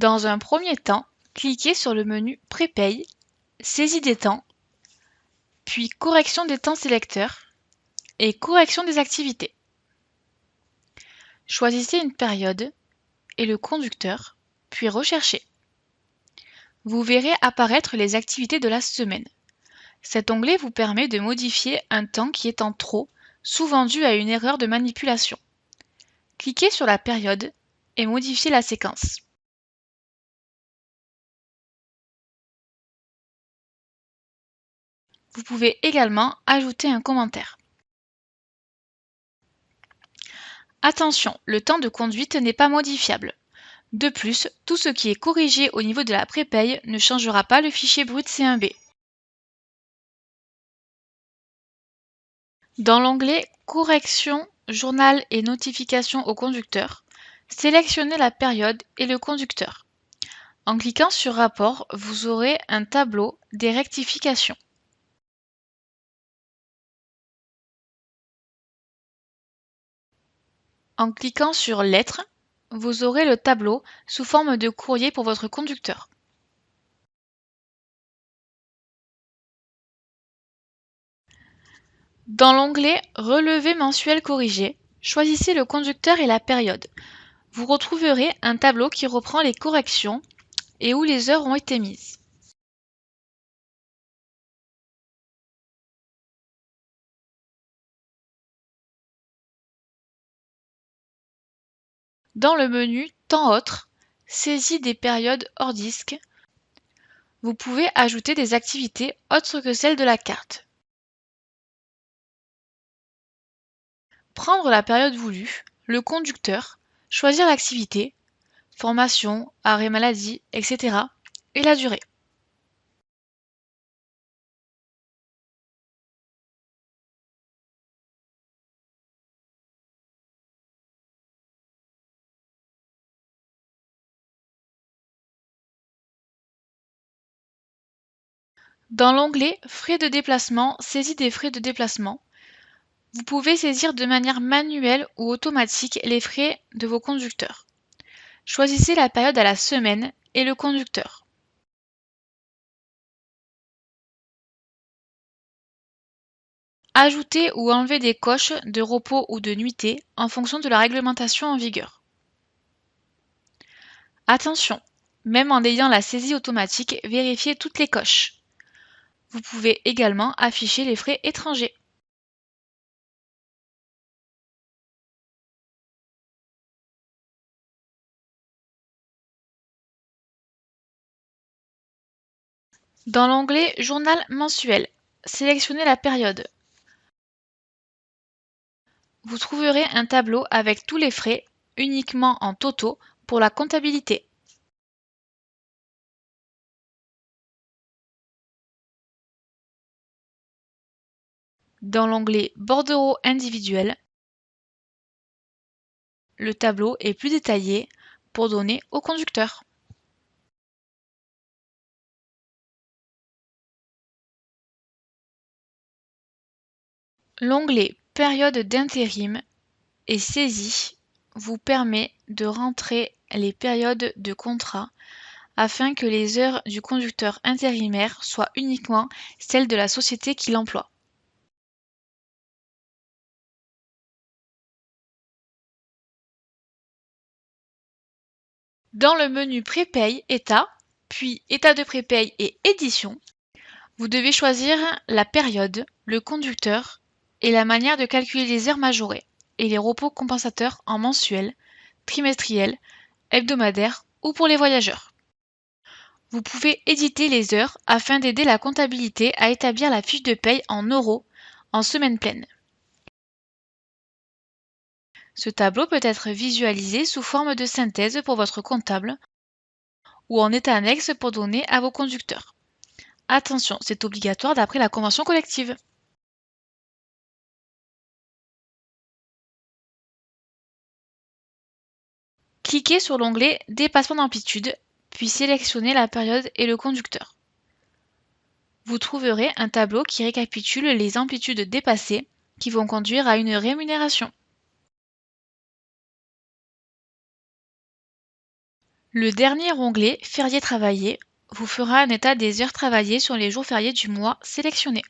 Dans un premier temps, cliquez sur le menu Prépaye, Saisie des temps, puis Correction des temps sélecteurs et Correction des activités. Choisissez une période et le conducteur, puis Recherchez. Vous verrez apparaître les activités de la semaine. Cet onglet vous permet de modifier un temps qui est en trop, souvent dû à une erreur de manipulation. Cliquez sur la période et modifiez la séquence. Vous pouvez également ajouter un commentaire. Attention, le temps de conduite n'est pas modifiable. De plus, tout ce qui est corrigé au niveau de la prépaye ne changera pas le fichier brut C1B. Dans l'onglet Correction, journal et notifications au conducteur, sélectionnez la période et le conducteur. En cliquant sur Rapport, vous aurez un tableau des rectifications. En cliquant sur Lettres, vous aurez le tableau sous forme de courrier pour votre conducteur. Dans l'onglet Relevé mensuel corrigé, choisissez le conducteur et la période. Vous retrouverez un tableau qui reprend les corrections et où les heures ont été mises. Dans le menu Temps autre, Saisie des périodes hors disque, vous pouvez ajouter des activités autres que celles de la carte. Prendre la période voulue, le conducteur, choisir l'activité, formation, arrêt maladie, etc. et la durée. Dans l'onglet Frais de déplacement, saisie des frais de déplacement, vous pouvez saisir de manière manuelle ou automatique les frais de vos conducteurs. Choisissez la période à la semaine et le conducteur. Ajoutez ou enlevez des coches de repos ou de nuitée en fonction de la réglementation en vigueur. Attention, même en ayant la saisie automatique, vérifiez toutes les coches. Vous pouvez également afficher les frais étrangers. Dans l'onglet Journal mensuel, sélectionnez la période. Vous trouverez un tableau avec tous les frais, uniquement en totaux, pour la comptabilité. Dans l'onglet Bordereau individuel, le tableau est plus détaillé pour donner au conducteur. L'onglet Période d'intérim et saisie vous permet de rentrer les périodes de contrat afin que les heures du conducteur intérimaire soient uniquement celles de la société qui l'emploie. Dans le menu Prépaye État, puis État de prépaye et Édition, vous devez choisir la période, le conducteur et la manière de calculer les heures majorées et les repos compensateurs en mensuel, trimestriel, hebdomadaire ou pour les voyageurs. Vous pouvez éditer les heures afin d'aider la comptabilité à établir la fiche de paye en euros en semaine pleine. Ce tableau peut être visualisé sous forme de synthèse pour votre comptable ou en état annexe pour donner à vos conducteurs. Attention, c'est obligatoire d'après la convention collective. Cliquez sur l'onglet Dépassement d'amplitude, puis sélectionnez la période et le conducteur. Vous trouverez un tableau qui récapitule les amplitudes dépassées qui vont conduire à une rémunération. Le dernier onglet Fériés travaillés vous fera un état des heures travaillées sur les jours fériés du mois sélectionné.